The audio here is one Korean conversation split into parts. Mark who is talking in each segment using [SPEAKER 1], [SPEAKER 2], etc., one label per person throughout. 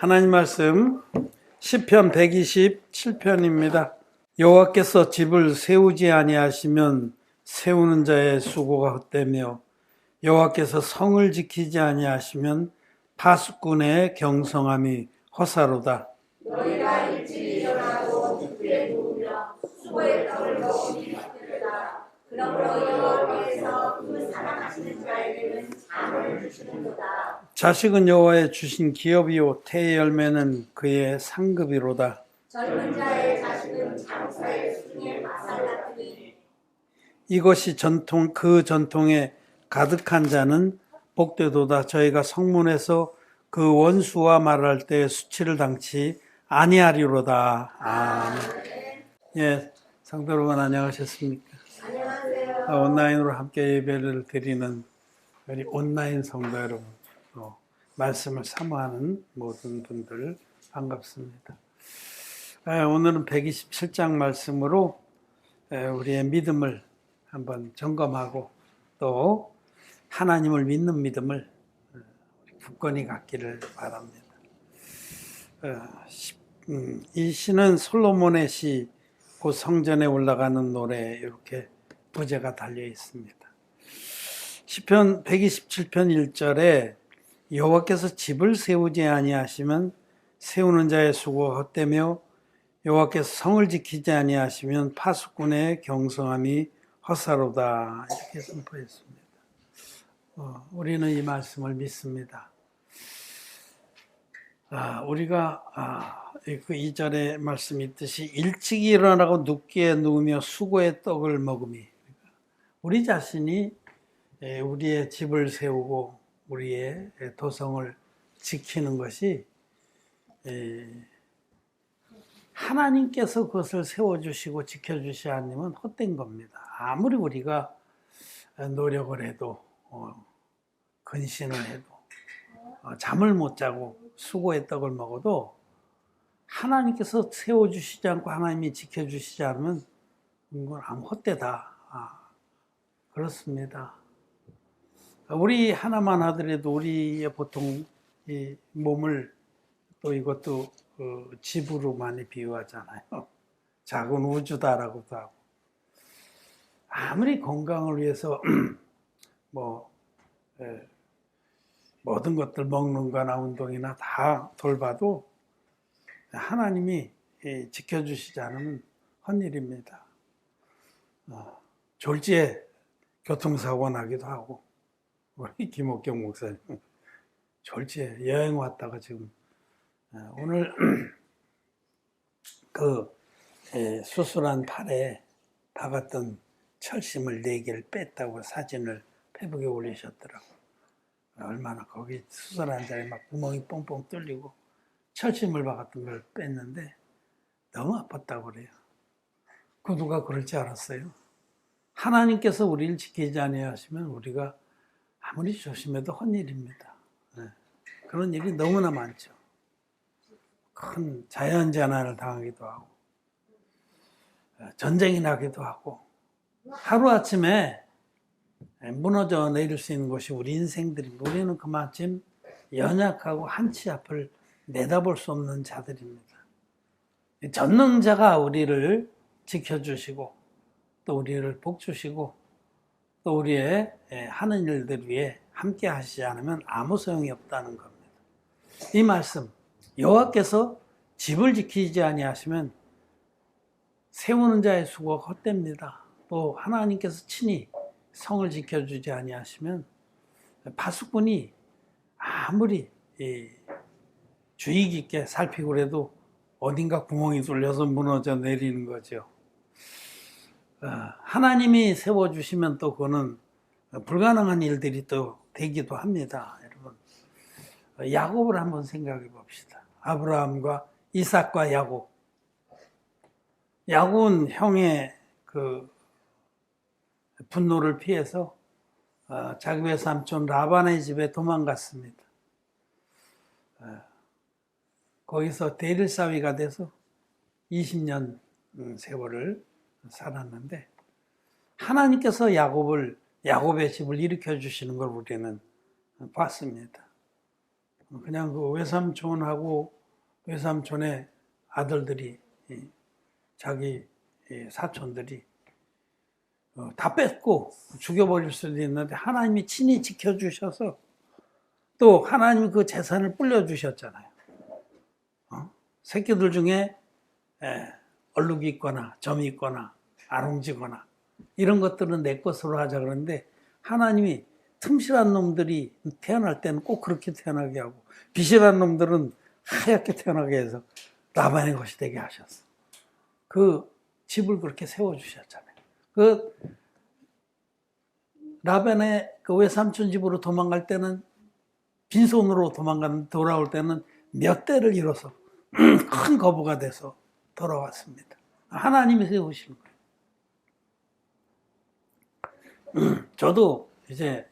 [SPEAKER 1] 하나님 말씀 시편 127편입니다. 여호와께서 집을 세우지 아니하시면 세우는 자의 수고가 헛되며 여호와께서 성을 지키지 아니하시면 파수꾼의 경성함이 허사로다.
[SPEAKER 2] 너희가 일찍 일어나고 기쁘게 누우며 수고의 떡을 먹으니 기쁘다. 그러므로 여호와께서 그 사랑하시는 자에게는 잠을 주시는도다.
[SPEAKER 1] 자식은 여호와의 주신 기업이요 태의 열매는 그의 상급이로다.
[SPEAKER 2] 젊은 자의 자식은 장사의 수중의 마살 같으니
[SPEAKER 1] 이것이 그 전통에 가득한 자는 복되도다. 저희가 성문에서 그 원수와 말할 때 수치를 당치 아니하리로다. 아멘. 예, 성도 여러분 안녕하셨습니까?
[SPEAKER 2] 안녕하세요.
[SPEAKER 1] 온라인으로 함께 예배를 드리는 우리 온라인 성도 여러분, 또 말씀을 사모하는 모든 분들 반갑습니다. 오늘은 127장 말씀으로 우리의 믿음을 한번 점검하고 또 하나님을 믿는 믿음을 굳건히 갖기를 바랍니다. 이 시는 솔로몬의 시, 곧 성전에 올라가는 노래 이렇게 부제가 달려 있습니다. 시편 127편 1절에 여호와께서 집을 세우지 아니하시면 세우는 자의 수고가 헛되며 여호와께서 성을 지키지 아니하시면 파수꾼의 경성함이 허사로다 이렇게 선포했습니다. 우리는 이 말씀을 믿습니다. 우리가 그 2절의 말씀이 있듯이 일찍 일어나고 늦게 누우며 수고의 떡을 먹음이, 우리 자신이 우리의 집을 세우고 우리의 도성을 지키는 것이 하나님께서 그것을 세워주시고 지켜주시 않으면 헛된 겁니다. 아무리 우리가 노력을 해도 근신을 해도 잠을 못 자고 수고의 떡을 먹어도 하나님께서 세워주시지 않고 하나님이 지켜주시지 않으면 이건 아무 헛되다. 그렇습니다. 우리 하나만 하더라도 우리의 보통 이 몸을 또 이것도 집으로 많이 비유하잖아요. 작은 우주다라고도 하고. 아무리 건강을 위해서 모든 것들 먹는 거나 운동이나 다 돌봐도 하나님이 지켜주시지 않으면 헛일입니다. 졸지에 교통사고 나기도 하고, 우리 김옥경 목사님 졸지에 여행 왔다가 지금 오늘 그 수술한 팔에 박았던 철심을 4개를 뺐다고 사진을 페북에 올리셨더라고요. 얼마나 거기 수술한 자리에 막 구멍이 뻥뻥 뚫리고 철심을 박았던 걸 뺐는데 너무 아팠다고 그래요. 그 누가 그럴 줄 알았어요? 하나님께서 우리를 지키지 아니하시면 우리가 아무리 조심해도 헛일입니다. 그런 일이 너무나 많죠. 큰 자연재난을 당하기도 하고 전쟁이 나기도 하고 하루아침에 무너져 내릴 수 있는 것이 우리 인생들입니다. 우리는 그만큼 연약하고 한치 앞을 내다볼 수 없는 자들입니다. 전능자가 우리를 지켜주시고 또 우리를 복주시고 또 우리의 하는 일들 위해 함께 하시지 않으면 아무 소용이 없다는 겁니다. 이 말씀, 여호와께서 집을 지키지 아니하시면 세우는 자의 수고가 헛됩니다. 또 하나님께서 친히 성을 지켜주지 아니하시면 파수꾼이 아무리 주의 깊게 살피고 그래도 어딘가 구멍이 뚫려서 무너져 내리는 거죠. 하나님이 세워주시면 또 그거는 불가능한 일들이 또 되기도 합니다. 여러분, 야곱을 한번 생각해 봅시다. 아브라함과 이삭과 야곱. 야곱은 형의 그 분노를 피해서 자기 외삼촌 라반의 집에 도망갔습니다. 거기서 대릴사위가 돼서 20년 세월을 살았는데 하나님께서 야곱의 집을 일으켜 주시는 걸 우리는 봤습니다. 그냥 그 외삼촌하고 외삼촌의 아들들이 자기 사촌들이 다 뺏고 죽여버릴 수도 있는데 하나님이 친히 지켜주셔서 또 하나님이 그 재산을 불려주셨잖아요. 새끼들 중에 얼룩이 있거나 점이 있거나 아롱지거나 이런 것들은 내 것으로 하자 그러는데 하나님이 틈실한 놈들이 태어날 때는 꼭 그렇게 태어나게 하고 비실한 놈들은 하얗게 태어나게 해서 라반의 것이 되게 하셨어. 그 집을 그렇게 세워주셨잖아요. 그 라반의 그 외삼촌 집으로 도망갈 때는 빈손으로 돌아올 때는 몇 대를 잃어서 큰 거부가 돼서 돌아왔습니다. 하나님이 세우신 거예요. 저도 이제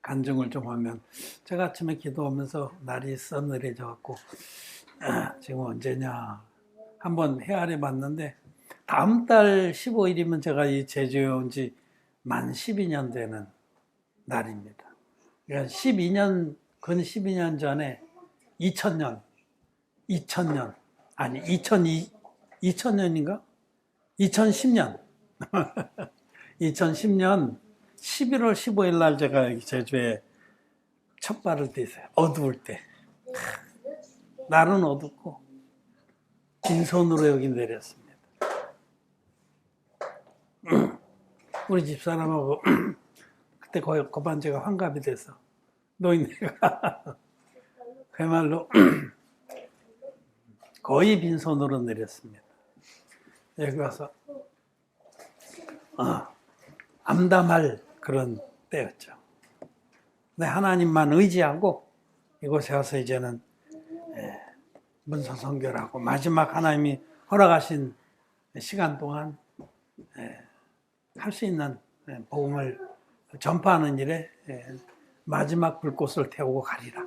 [SPEAKER 1] 간증을 좀 하면 제가 아침에 기도하면서 날이 서늘해져 갖고 지금 언제냐 한번 헤아려 봤는데 다음 달 15일이면 제가 이 제주에 온 지 만 12년 되는 날입니다. 그러니까 12년 근 12년 전에 2000년 아니 2000년인가? 2010년 2010년 11월 15일 날 제가 제주에 첫 발을 떼었어요. 어두울 때. 날은 어둡고 빈손으로 여기 내렸습니다. 우리 집사람하고 그때 거의 거반제가 환갑이 돼서 노인네가 그야말로 거의 빈손으로 내렸습니다. 여기 와서 암담할 그런 때였죠. 근데 하나님만 의지하고 이곳에 와서 이제는 문서 선교하고 마지막 하나님이 허락하신 시간 동안 할 수 있는 복음을 전파하는 일에 마지막 불꽃을 태우고 가리라.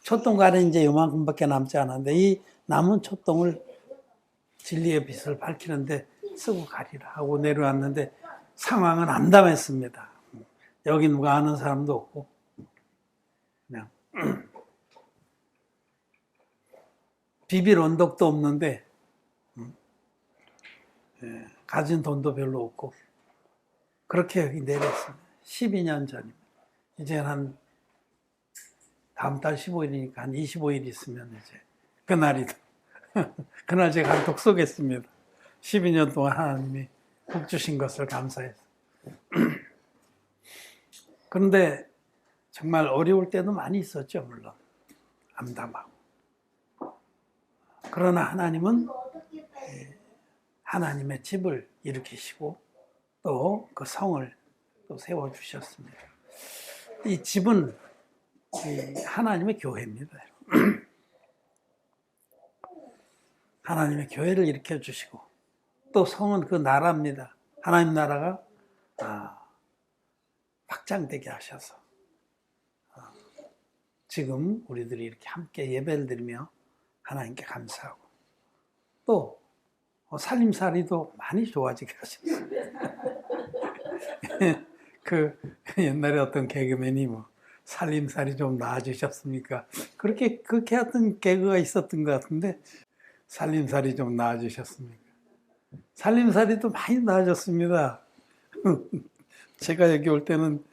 [SPEAKER 1] 촛동가는 이제 요만큼밖에 남지 않았는데 이 남은 촛동을 진리의 빛을 밝히는데 쓰고 가리라 하고 내려왔는데 상황은 암담했습니다. 여기 누가 아는 사람도 없고 그냥 비빌 언덕도 없는데 가진 돈도 별로 없고 그렇게 여기 내렸습니다. 12년 전입니다. 이제 한 다음 달 15일이니까 한 25일 있으면 이제 그날이다. 그날 제가 한턱 쏘겠습니다. 12년 동안 하나님이 복 주신 것을 감사해서. 그런데 정말 어려울 때도 많이 있었죠, 물론. 암담하고. 그러나 하나님은 하나님의 집을 일으키시고 또 그 성을 또 세워주셨습니다. 이 집은 하나님의 교회입니다. 하나님의 교회를 일으켜 주시고 또 성은 그 나라입니다. 하나님 나라가 확장되게 하셔서 지금 우리들이 이렇게 함께 예배를 드리며 하나님께 감사하고 또 살림살이도 많이 좋아지게 하셨어요. 그 옛날에 어떤 개그맨이 뭐 살림살이 좀 나아지셨습니까? 그렇게 하던 개그가 있었던 것 같은데 살림살이 좀 나아지셨습니까? 살림살이도 많이 나아졌습니다. 제가 여기 올 때는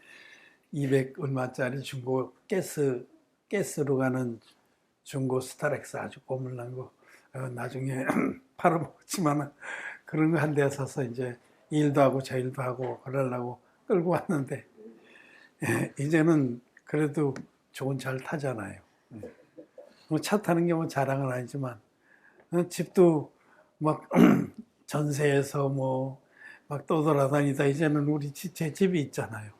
[SPEAKER 1] 200 얼마짜리 중고 가스로 가는 중고 스타렉스 아주 꼬물난 거 나중에 팔아먹었지만 그런 거 한 대 사서 이제 일도 하고 저 일도 하고 그러려고 끌고 왔는데 이제는 그래도 좋은 차를 타잖아요. 뭐 차 타는 게 뭐 자랑은 아니지만 집도 막 전세에서 뭐 막 떠돌아다니다 이제는 우리 제 집이 있잖아요.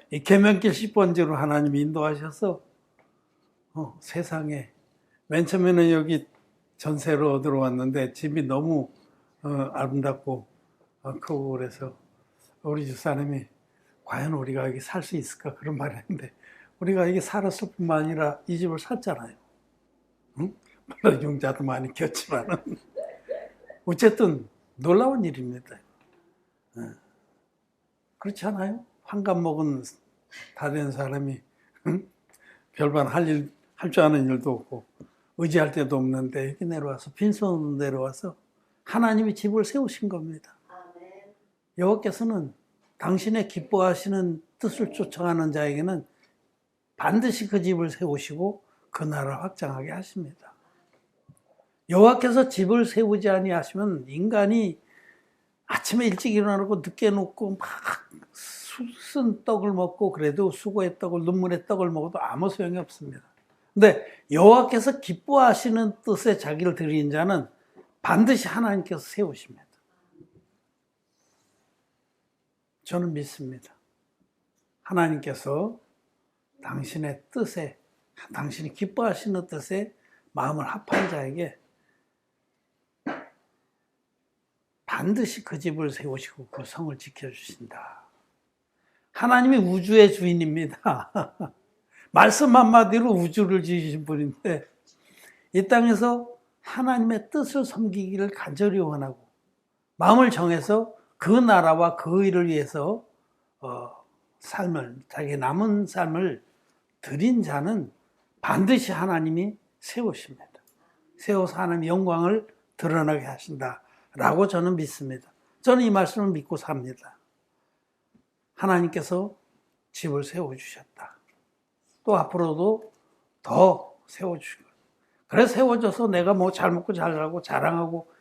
[SPEAKER 1] 이 계명길 10번지로 하나님이 인도하셔서 세상에 맨 처음에는 여기 전세로 들어왔는데 집이 너무 아름답고 크고 그래서 우리 집사람이 과연 우리가 여기 살 수 있을까 그런 말을 했는데 우리가 여기 살았을 뿐만 아니라 이 집을 샀잖아요. 응? 물론 융자도 많이 꼈지만 어쨌든 놀라운 일입니다. 그렇지 않아요? 환갑 먹은 다 된 사람이 별반 할 줄 아는 일도 없고 의지할 데도 없는데 이렇게 내려와서 빈손으로 내려와서 하나님이 집을 세우신 겁니다. 여호와께서는 당신의 기뻐하시는 뜻을 쫓아가는 자에게는 반드시 그 집을 세우시고 그 나라를 확장하게 하십니다. 여호와께서 집을 세우지 아니하시면 인간이 아침에 일찍 일어나고 늦게 눕고 막 쓴 떡을 먹고 그래도 수고의 떡을 눈물의 떡을 먹어도 아무 소용이 없습니다. 근데 여호와께서 기뻐하시는 뜻에 자기를 드린 자는 반드시 하나님께서 세우십니다. 저는 믿습니다. 하나님께서 당신의 뜻에, 당신이 기뻐하시는 뜻에 마음을 합한 자에게 반드시 그 집을 세우시고 그 성을 지켜주신다. 하나님이 우주의 주인입니다. 말씀 한마디로 우주를 지으신 분인데 이 땅에서 하나님의 뜻을 섬기기를 간절히 원하고 마음을 정해서 그 나라와 그 일을 위해서 삶을, 자기 남은 삶을 드린 자는 반드시 하나님이 세우십니다. 세워서 하나님의 영광을 드러나게 하신다라고 저는 믿습니다. 저는 이 말씀을 믿고 삽니다. 하나님께서 집을 세워주셨다. 또 앞으로도 더 세워주시고 그래서 세워져서 내가 뭐 잘 먹고 잘 살고 자랑하고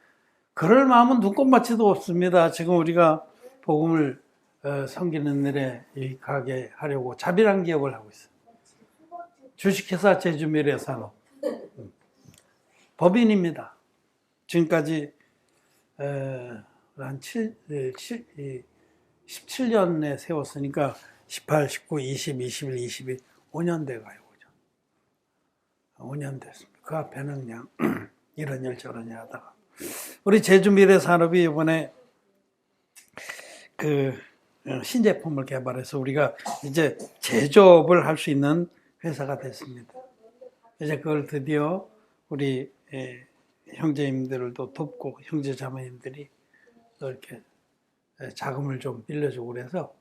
[SPEAKER 1] 그럴 마음은 눈꼽만치도 없습니다. 지금 우리가 복음을 섬기는 일에 유익하게 하려고 자비랑 기업을 하고 있어요. 주식회사 제주미래산업 법인입니다. 지금까지 한 17년에 세웠으니까 18, 19, 20, 21, 22 5년 돼가요. 5년 됐습니다. 그 앞에는 그냥 이런 일 저런 일 하다가 우리 제주미래산업이 이번에 그 신제품을 개발해서 우리가 이제 제조업을 할 수 있는 회사가 됐습니다. 이제 그걸 드디어 우리 형제님들도 돕고 형제 자매님들이 이렇게 자금을 좀 빌려주고 그래서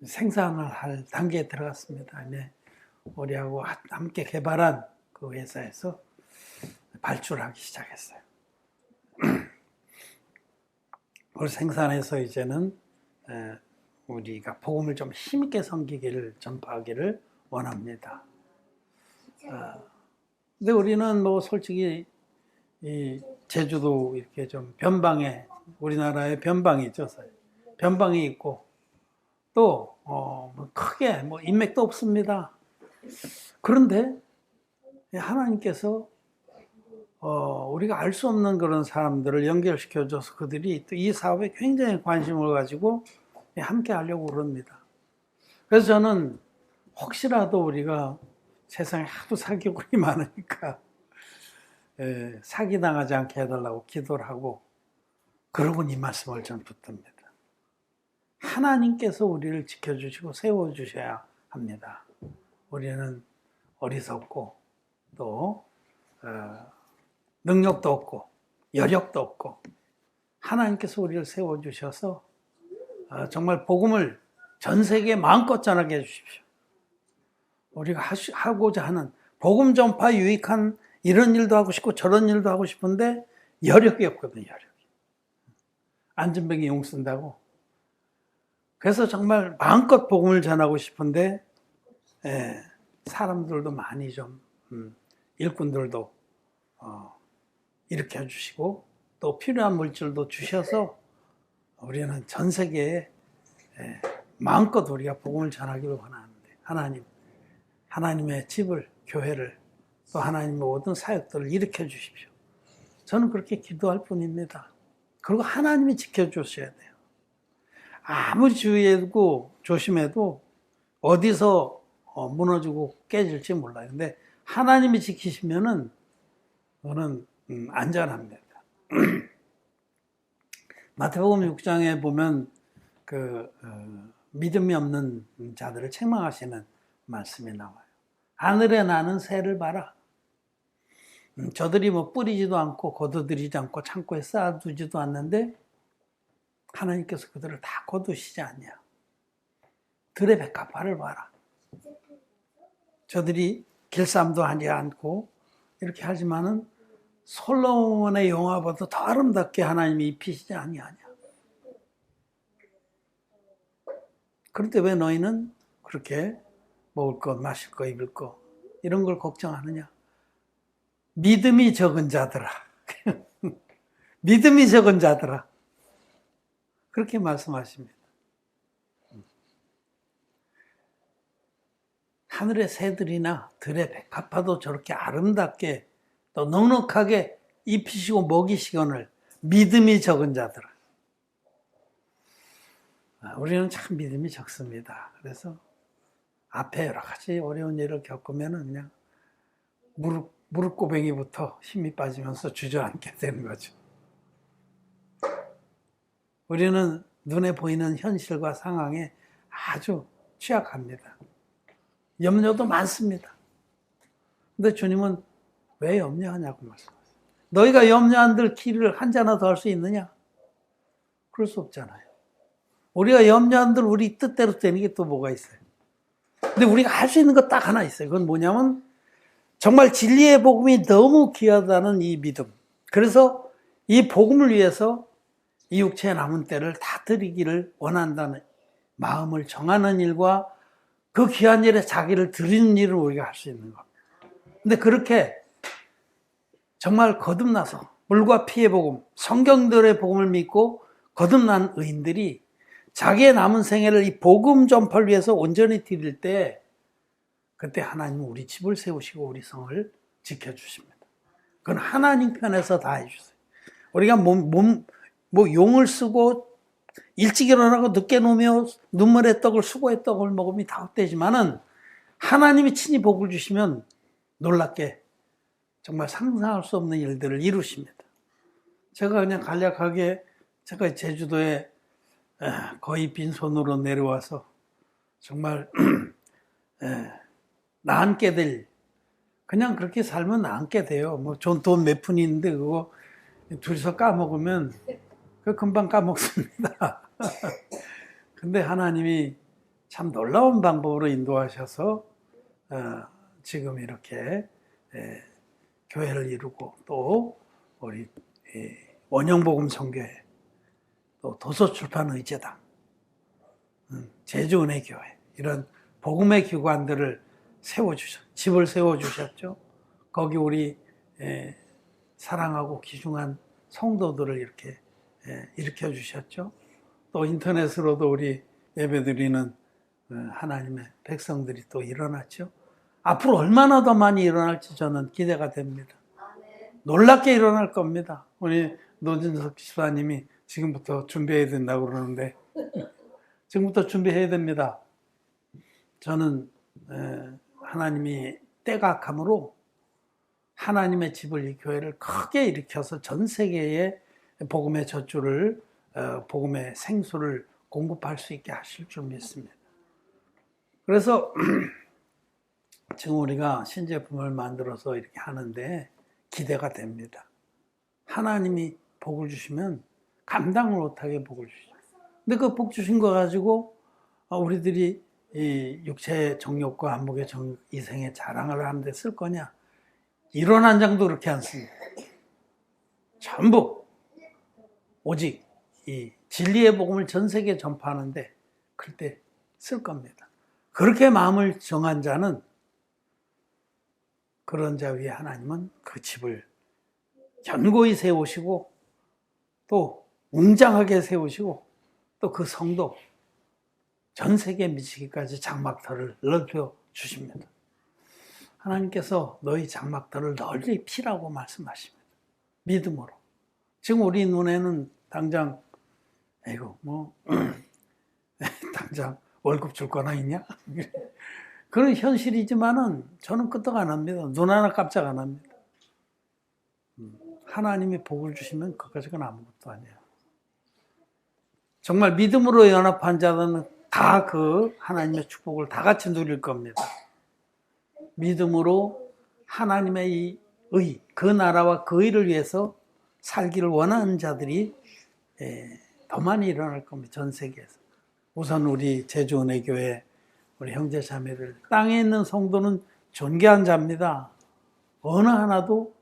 [SPEAKER 1] 생산을 할 단계에 들어갔습니다. 네. 우리하고 함께 개발한 그 회사에서 발주하기 시작했어요. 그걸 생산해서 이제는 우리가 복음을 좀 힘있게 섬기기를 전파하기를 원합니다. 근데 우리는 뭐 솔직히 이 제주도 이렇게 좀 변방에 우리나라에 변방이 있죠. 변방이 있고 또 뭐 크게 뭐 인맥도 없습니다. 그런데 하나님께서 우리가 알 수 없는 그런 사람들을 연결시켜줘서 그들이 또 이 사업에 굉장히 관심을 가지고 함께 하려고 그럽니다. 그래서 저는 혹시라도 우리가 세상에 하도 사기꾼이 많으니까 사기당하지 않게 해달라고 기도를 하고 그러고 이 말씀을 좀 붙듭니다. 하나님께서 우리를 지켜주시고 세워주셔야 합니다. 우리는 어리석고 또 능력도 없고 여력도 없고 하나님께서 우리를 세워주셔서 정말 복음을 전 세계에 마음껏 전하게 해주십시오. 우리가 하고자 하는 복음 전파 유익한 이런 일도 하고 싶고 저런 일도 하고 싶은데 여력이 없거든요. 여력이. 안전병이 용 쓴다고. 그래서 정말 마음껏 복음을 전하고 싶은데 사람들도 많이 좀 일꾼들도 일으켜 주시고 또 필요한 물질도 주셔서 우리는 전 세계에 마음껏 우리가 복음을 전하기를 원하는데 하나님의 집을 교회를 또 하나님의 모든 사역들을 일으켜 주십시오. 저는 그렇게 기도할 뿐입니다. 그리고 하나님이 지켜주셔야 돼요. 아무리 주의하고 조심해도 어디서 무너지고 깨질지 몰라요. 근데 하나님이 지키시면은 그거는 안전합니다. 마태복음 6장에 보면 믿음이 없는 자들을 책망하시는 말씀이 나와요. 하늘에 나는 새를 봐라. 저들이 뭐 뿌리지도 않고 거두들이지 않고 창고에 쌓아두지도 않는데 하나님께서 그들을 다 거두시지 않냐. 들의 백합화를 봐라. 저들이 길쌈도 하지 않고 이렇게 하지만은 솔로몬의 영화보다 더 아름답게 하나님이 입히시지 아니하냐. 그런데 왜 너희는 그렇게 먹을 것, 마실 것, 입을 것 이런 걸 걱정하느냐? 믿음이 적은 자들아. 믿음이 적은 자들아. 그렇게 말씀하십니다. 하늘의 새들이나 들의 백합화도 저렇게 아름답게 또 넉넉하게 입히시고 먹이시거늘 믿음이 적은 자들아. 우리는 참 믿음이 적습니다. 그래서 앞에 여러 가지 어려운 일을 겪으면 그냥 무릎고뱅이부터 힘이 빠지면서 주저앉게 되는 거죠. 우리는 눈에 보이는 현실과 상황에 아주 취약합니다. 염려도 많습니다. 근데 주님은 왜 염려하냐고 말씀하세요. 너희가 염려 안 들 길을 한 잔이나 더 할 수 있느냐? 그럴 수 없잖아요. 우리가 염려 안 들 우리 뜻대로 되는 게 또 뭐가 있어요? 근데 우리가 할 수 있는 거 딱 하나 있어요. 그건 뭐냐면 정말 진리의 복음이 너무 귀하다는 이 믿음. 그래서 이 복음을 위해서 이 육체의 남은 때를 다 드리기를 원한다는 마음을 정하는 일과 그 귀한 일에 자기를 드리는 일을 우리가 할 수 있는 겁니다. 근데 그렇게 정말 거듭나서 물과 피의 복음, 성경들의 복음을 믿고 거듭난 의인들이 자기의 남은 생애를 이 복음 전파를 위해서 온전히 드릴 때 그때 하나님은 우리 집을 세우시고 우리 성을 지켜주십니다. 그건 하나님 편에서 다 해주세요. 우리가 용을 쓰고 일찍 일어나고 늦게 누우며 눈물의 떡을 수고의 떡을 먹으면 다 헛되지만은 하나님이 친히 복을 주시면 놀랍게 정말 상상할 수 없는 일들을 이루십니다. 제가 그냥 간략하게 제가 제주도에 거의 빈손으로 내려와서 정말 나앉게 될 그냥 그렇게 살면 나앉게 돼요. 뭐 돈 몇 푼이 있는데 그거 둘이서 까먹으면 그 금방 까먹습니다. 근데 하나님이 참 놀라운 방법으로 인도하셔서 지금 이렇게 교회를 이루고 또 우리 원형복음 선교회 또 도서출판의제당 제주은혜교회 이런 복음의 기관들을 집을 세워주셨죠. 거기 우리 사랑하고 귀중한 성도들을 이렇게 일으켜 주셨죠. 또 인터넷으로도 우리 예배드리는 하나님의 백성들이 또 일어났죠. 앞으로 얼마나 더 많이 일어날지 저는 기대가 됩니다. 놀랍게 일어날 겁니다. 우리 노진석 집사님이 지금부터 준비해야 된다고 그러는데 지금부터 준비해야 됩니다. 저는 하나님이 때가 악함으로 하나님의 집을 이 교회를 크게 일으켜서 전 세계에 복음의 젖줄을 복음의 생수를 공급할 수 있게 하실 줄 믿습니다. 그래서 지금 우리가 신제품을 만들어서 이렇게 하는데 기대가 됩니다. 하나님이 복을 주시면 감당을 못하게 복을 주시죠. 근데 그 복 주신 거 가지고 우리들이 이 육체의 정욕과 안목의 정욕, 이생의 자랑을 하는데 쓸 거냐? 이론 한 장도 그렇게 안 씁니다. 전부 오직 이 진리의 복음을 전 세계에 전파하는데 그때 쓸 겁니다. 그렇게 마음을 정한 자는 그런 자 위에 하나님은 그 집을 견고히 세우시고 또 웅장하게 세우시고 또 그 성도 전 세계에 미치기까지 장막터를 넓혀 주십니다. 하나님께서 너희 장막터를 널리 피라고 말씀하십니다. 믿음으로. 지금 우리 눈에는 당장 당장 월급 줄 거나 있냐? 그런 현실이지만은 저는 끄떡 안 합니다. 눈 하나 깜짝 안 합니다. 하나님이 복을 주시면 그것은 아무것도 아니에요. 정말 믿음으로 연합한 자들은 다 그 하나님의 축복을 다 같이 누릴 겁니다. 믿음으로 하나님의 이 의, 그 나라와 그 의를 위해서 살기를 원하는 자들이 더 많이 일어날 겁니다. 전 세계에서. 우선 우리 제주은혜교회 우리 형제 자매들 땅에 있는 성도는 존귀한 자입니다. 어느 하나도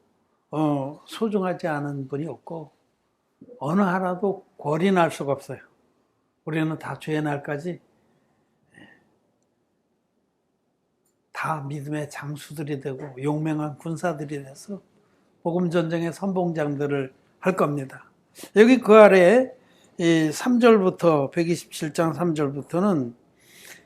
[SPEAKER 1] 소중하지 않은 분이 없고 어느 하나도 골인할 수가 없어요. 우리는 다 주의 날까지 다 믿음의 장수들이 되고 용맹한 군사들이 돼서 복음 전쟁의 선봉장들을 할 겁니다. 여기 그 아래에 3절부터 127장 3절부터는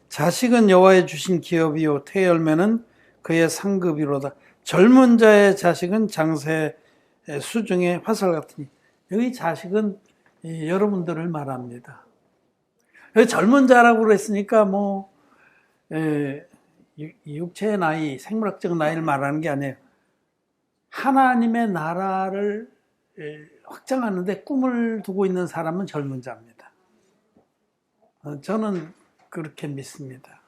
[SPEAKER 1] 자식은 여호와의 주신 기업이요 태열매는 그의 상급이로다. 젊은 자의 자식은 장새 수중의 화살 같으니, 여기 자식은 여러분들을 말합니다. 젊은 자라고 그랬으니까 뭐 육체의 나이, 생물학적 나이를 말하는 게 아니에요. 하나님의 나라를 확장하는데 꿈을 두고 있는 사람은 젊은 자입니다. 저는 그렇게 믿습니다.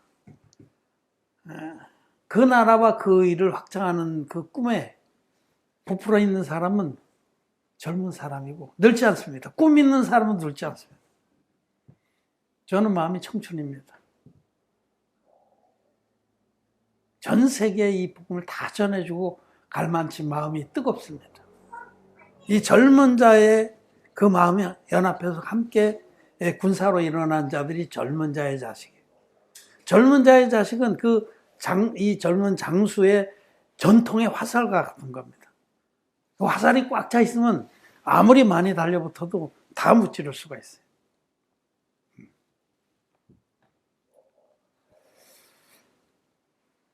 [SPEAKER 1] 그 나라와 그 일을 확장하는 그 꿈에 부풀어 있는 사람은 젊은 사람이고 늙지 않습니다. 꿈 있는 사람은 늙지 않습니다. 저는 마음이 청춘입니다. 전 세계에 이 복음을 다 전해주고 갈만치 마음이 뜨겁습니다. 이 젊은 자의 그 마음이 연합해서 함께 군사로 일어난 자들이 젊은 자의 자식이에요. 젊은 자의 자식은 이 젊은 장수의 전통의 화살과 같은 겁니다. 그 화살이 꽉 차 있으면 아무리 많이 달려붙어도 다 무찌를 수가 있어요.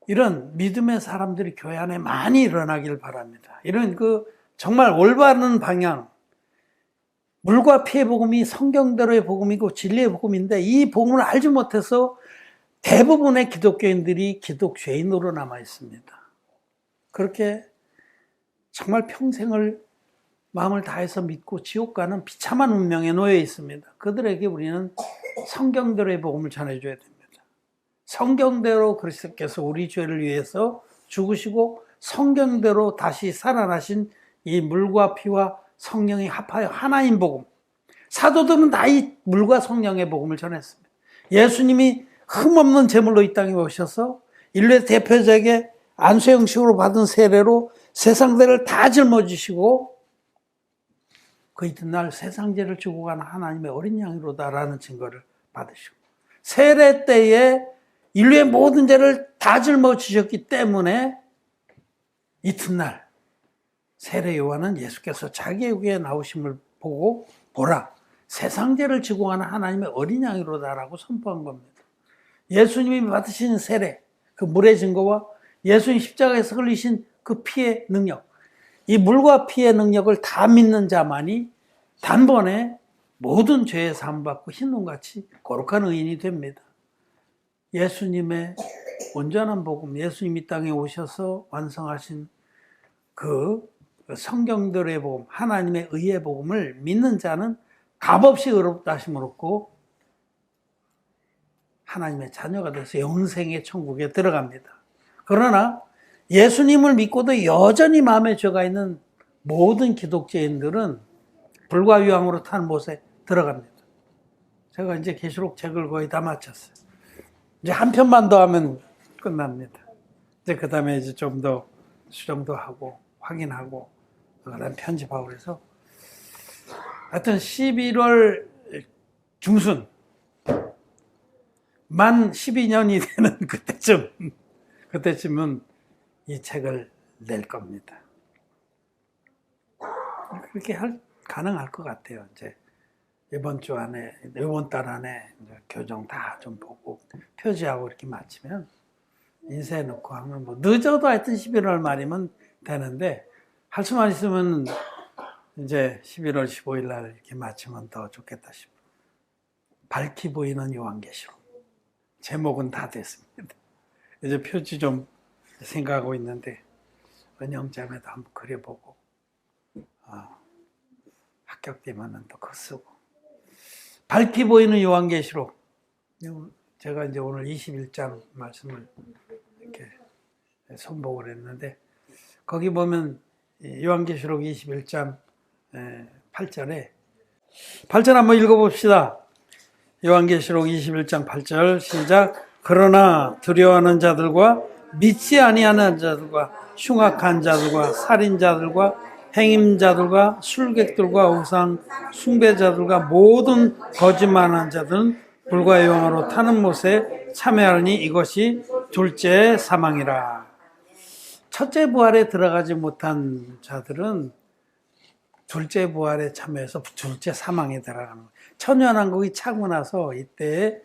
[SPEAKER 1] 이런 믿음의 사람들이 교회 안에 많이 일어나길 바랍니다. 이런 정말 올바른 방향, 물과 피의 복음이 성경대로의 복음이고 진리의 복음인데 이 복음을 알지 못해서 대부분의 기독교인들이 기독죄인으로 남아 있습니다. 그렇게 정말 평생을 마음을 다해서 믿고 지옥 가는 비참한 운명에 놓여 있습니다. 그들에게 우리는 성경대로의 복음을 전해줘야 됩니다. 성경대로 그리스도께서 우리 죄를 위해서 죽으시고 성경대로 다시 살아나신 이 물과 피와 성령이 합하여 하나인 복음. 사도들은 다 이 물과 성령의 복음을 전했습니다. 예수님이 흠없는 제물로 이 땅에 오셔서 인류의 대표적인 안수 형식으로 받은 세례로 세상들을 다 짊어지시고 그 이튿날 세상죄를 지고 가는 하나님의 어린 양이로다라는 증거를 받으시고 세례 때에 인류의 모든 죄를 다 짊어지셨기 때문에 이튿날 세례 요한은 예수께서 자기의 귀에 나오심을 보고 보라 세상죄를 지고 가는 하나님의 어린 양이로다라고 선포한 겁니다. 예수님이 받으신 세례, 그 물의 증거와 예수님 십자가에서 흘리신 그 피의 능력, 이 물과 피의 능력을 다 믿는 자만이 단번에 모든 죄의 사함받고 흰눈같이 거룩한 의인이 됩니다. 예수님의 온전한 복음, 예수님이 이 땅에 오셔서 완성하신 그 성경대로의 복음, 하나님의 의의 복음을 믿는 자는 값없이 의롭다 하심을 얻고 하나님의 자녀가 돼서 영생의 천국에 들어갑니다. 그러나 예수님을 믿고도 여전히 마음에 죄가 있는 모든 기독교인들은 불과 유황으로 탄 못에 들어갑니다. 제가 이제 계시록 책을 거의 다 마쳤어요. 이제 한 편만 더 하면 끝납니다. 이제 그 다음에 이제 좀 더 수정도 하고 확인하고 그다음 편집하고 그래서 하여튼 11월 중순 만 12년이 되는 그때쯤은 이 책을 낼 겁니다. 그렇게 가능할 것 같아요. 이제 이번 달 안에 교정 다 좀 보고 표지하고 이렇게 마치면 인쇄해 놓고 하면 뭐 늦어도 하여튼 11월 말이면 되는데 할 수만 있으면 이제 11월 15일 날 이렇게 마치면 더 좋겠다 싶어요. 밝히 보이는 요한계시록. 제목은 다 됐습니다. 이제 표지 좀 생각하고 있는데 은영장에도 한번 그려보고 합격되면 또 그거 쓰고 밝히 보이는 요한계시록. 제가 이제 오늘 21장 말씀을 이렇게 선복을 했는데 거기 보면 요한계시록 21장 8절에 8절 한번 읽어봅시다. 요한계시록 21장 8절 시작. 그러나 두려워하는 자들과 믿지 아니하는 자들과 흉악한 자들과 살인자들과 행임자들과 술객들과 우상 숭배자들과 모든 거짓말하는 자들은 불과 영화로 타는 못에 참여하니 이것이 둘째 사망이라. 첫째 부활에 들어가지 못한 자들은 둘째 부활에 참여해서 둘째 사망에 들어가는 거예요. 천년왕국이 차고 나서 이때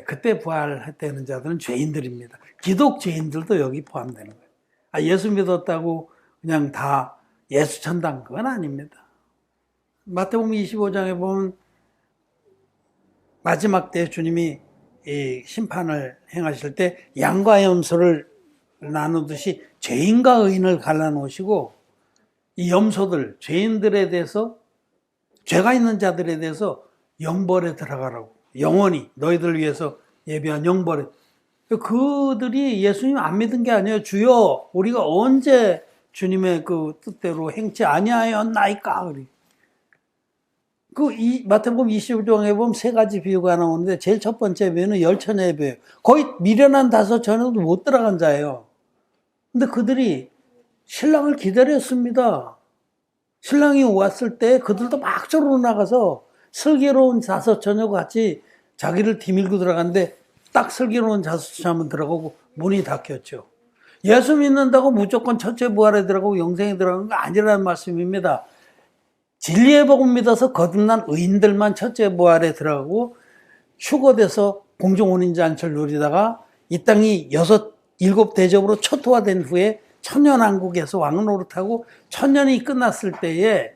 [SPEAKER 1] 그때 부활했다는 자들은 죄인들입니다. 기독 죄인들도 여기 포함되는 거예요. 예수 믿었다고 그냥 다 예수 천당 그건 아닙니다. 마태복음 25장에 보면 마지막 때 주님이 이 심판을 행하실 때 양과 염소를 나누듯이 죄인과 의인을 갈라놓으시고 이 염소들, 죄인들에 대해서 죄가 있는 자들에 대해서 영벌에 들어가라고 영원히 너희들 위해서 예비한 영벌에 그들이 예수님 안 믿은 게 아니에요. 주여 우리가 언제 주님의 그 뜻대로 행치 아니하였나이까. 이 마태복음 25장에 보면 세 가지 비유가 나오는데 제일 첫 번째 비유는 열처녀의 비유. 거의 미련한 다섯 처녀도 못 들어간 자예요. 근데 그들이 신랑을 기다렸습니다. 신랑이 왔을 때 그들도 막 저러 나가서 슬기로운 다섯 처녀와 같이 자기를 뒤밀고 들어갔는데 딱 슬기로운 다섯 처녀만 들어가고 문이 닫혔죠. 예수 믿는다고 무조건 첫째 부활에 들어가고 영생에 들어가는 거 아니라는 말씀입니다. 진리의 복음 믿어서 거듭난 의인들만 첫째 부활에 들어가고 휴거돼서 공중혼인잔치를 누리다가 이 땅이 7 대접으로 초토화된 후에 천년왕국에서 왕 노릇하고 천년이 끝났을 때에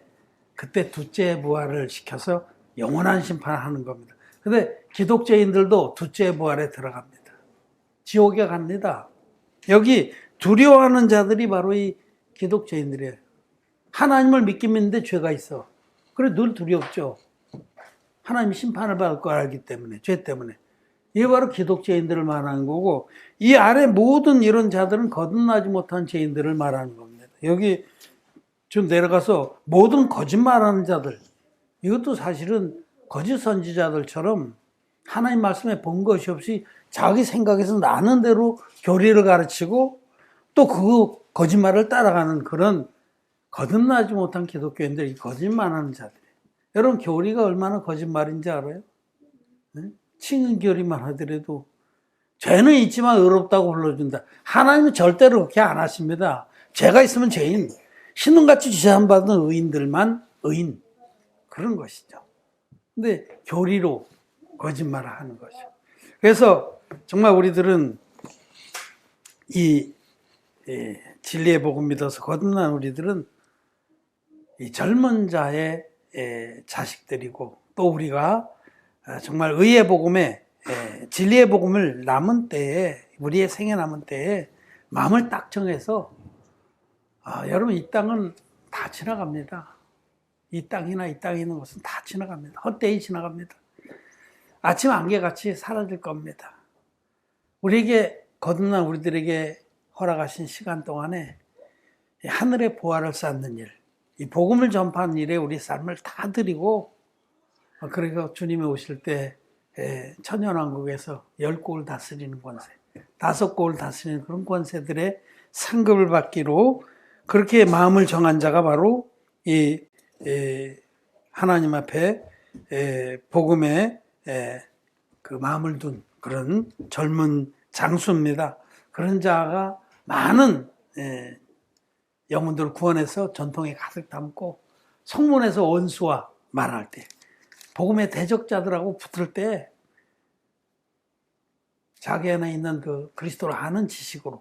[SPEAKER 1] 그때 둘째 부활을 시켜서 영원한 심판을 하는 겁니다. 근데 기독교인들도 둘째 부활에 들어갑니다. 지옥에 갑니다. 여기 두려워하는 자들이 바로 이 기독교인들이에요. 하나님을 믿긴 믿는데 죄가 있어. 그래 늘 두렵죠. 하나님 심판을 받을 걸 알기 때문에, 죄 때문에. 이게 바로 기독교인들을 말하는 거고, 이 아래 모든 이런 자들은 거듭나지 못한 죄인들을 말하는 겁니다. 여기 좀 내려가서 모든 거짓말하는 자들, 이것도 사실은 거짓 선지자들처럼 하나님 말씀에 본 것이 없이 자기 생각에서 나는 대로 교리를 가르치고 또 그 거짓말을 따라가는 그런 거듭나지 못한 기독교인들이 거짓말하는 자들이에요. 여러분 교리가 얼마나 거짓말인지 알아요? 칭은 교리만 하더라도 죄는 있지만 의롭다고 불러준다. 하나님은 절대로 그렇게 안 하십니다. 죄가 있으면 죄인, 신음같이 죄산받은 의인들만 의인, 그런 것이죠. 근데 교리로 거짓말을 하는 거죠. 그래서 정말 우리들은 이 진리의 복음 믿어서 거듭난 우리들은 이 젊은 자의 자식들이고 또 우리가 정말 의의 복음에 진리의 복음을 남은 때에 우리의 생에 남은 때에 마음을 딱 정해서 여러분 이 땅은 다 지나갑니다. 이 땅이나 이 땅에 있는 것은 다 지나갑니다. 헛되이 지나갑니다. 아침 안개같이 사라질 겁니다. 우리에게 거듭난 우리들에게 허락하신 시간 동안에 하늘의 보화를 쌓는 일, 이 복음을 전파하는 일에 우리 삶을 다 드리고 그래서 주님이 오실 때 천년왕국에서 10국을 다스리는 권세, 5국을 다스리는 그런 권세들의 상급을 받기로 그렇게 마음을 정한 자가 바로 이 하나님 앞에 복음에 그 마음을 둔 그런 젊은 장수입니다. 그런 자가 많은 영혼들을 구원해서 전통에 가득 담고 성문에서 원수와 말할 때 복음의 대적자들하고 붙을 때 자기 안에 있는 그 그리스도를 아는 지식으로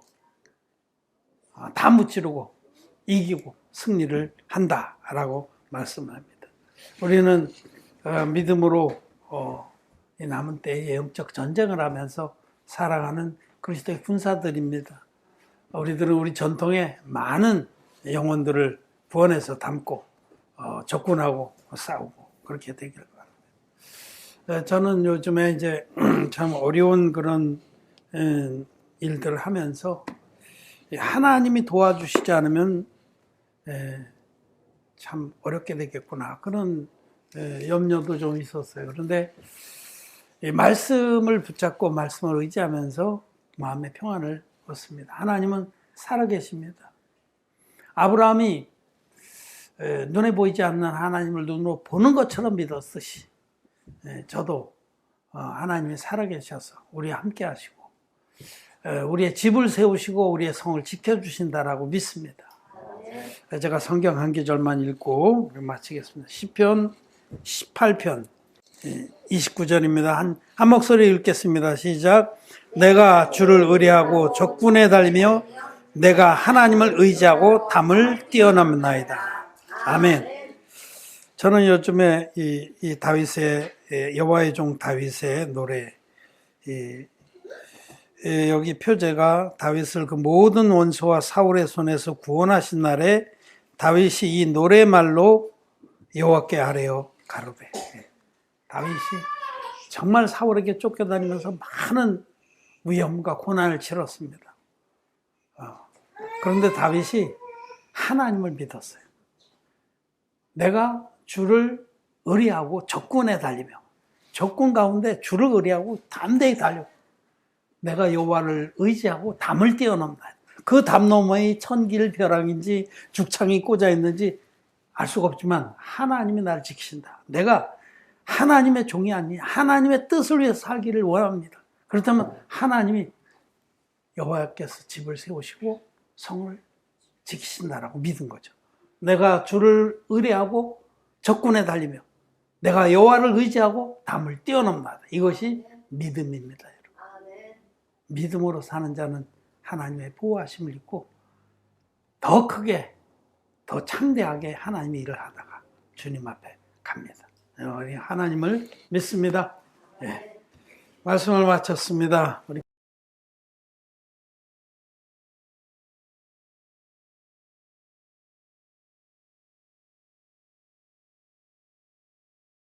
[SPEAKER 1] 다 무찌르고 이기고 승리를 한다라고 말씀합니다. 우리는 믿음으로 남은 때에 영적 전쟁을 하면서 살아가는 그리스도의 군사들입니다. 우리들은 우리 전통에 많은 영혼들을 구원해서 담고 접근하고 싸우고 그렇게 되기를 바랍니다. 저는 요즘에 이제 참 어려운 그런 일들을 하면서 하나님이 도와주시지 않으면 참 어렵게 되겠구나 그런 염려도 좀 있었어요. 그런데 말씀을 붙잡고 말씀을 의지하면서 마음의 평안을 얻습니다. 하나님은 살아계십니다. 아브라함이 눈에 보이지 않는 하나님을 눈으로 보는 것처럼 믿었듯이 저도 하나님이 살아계셔서 우리와 함께 하시고 우리의 집을 세우시고 우리의 성을 지켜주신다라고 믿습니다. 제가 성경 한 구절만 읽고 마치겠습니다. 시편 18편 29절입니다. 한 목소리 읽겠습니다. 시작. 내가 주를 의뢰하고 적군에 달리며 내가 하나님을 의지하고 담을 뛰어넘나이다. 아멘. 저는 요즘에 이 다윗의 여호와의 종 다윗의 노래 여기 표제가 다윗을 그 모든 원수와 사울의 손에서 구원하신 날에 다윗이 이 노래말로 여호와께 아뢰어 가로되. 다윗이 정말 사울에게 쫓겨다니면서 많은 위험과 고난을 치렀습니다. 그런데 다윗이 하나님을 믿었어요. 내가 주를 의뢰하고 적군에 달리며 적군 가운데 주를 의뢰하고 담대히 달려 내가 여호와를 의지하고 담을 뛰어넘다. 그 담 너머에 천길 벼랑인지 죽창이 꽂아 있는지 알 수가 없지만 하나님이 나를 지키신다. 내가 하나님의 종이 아니 하나님의 뜻을 위해서 살기를 원합니다. 그렇다면 하나님이 여호와께서 집을 세우시고 성을 지키신다라고 믿은 거죠. 내가 주를 의뢰하고 적군에 달리며 내가 여호와를 의지하고 담을 뛰어넘는다. 이것이 믿음입니다. 믿음으로 사는 자는 하나님의 보호하심을 입고 더 크게 더 창대하게 하나님의 일을 하다가 주님 앞에 갑니다. 우리 하나님을 믿습니다. 말씀을 마쳤습니다. 우리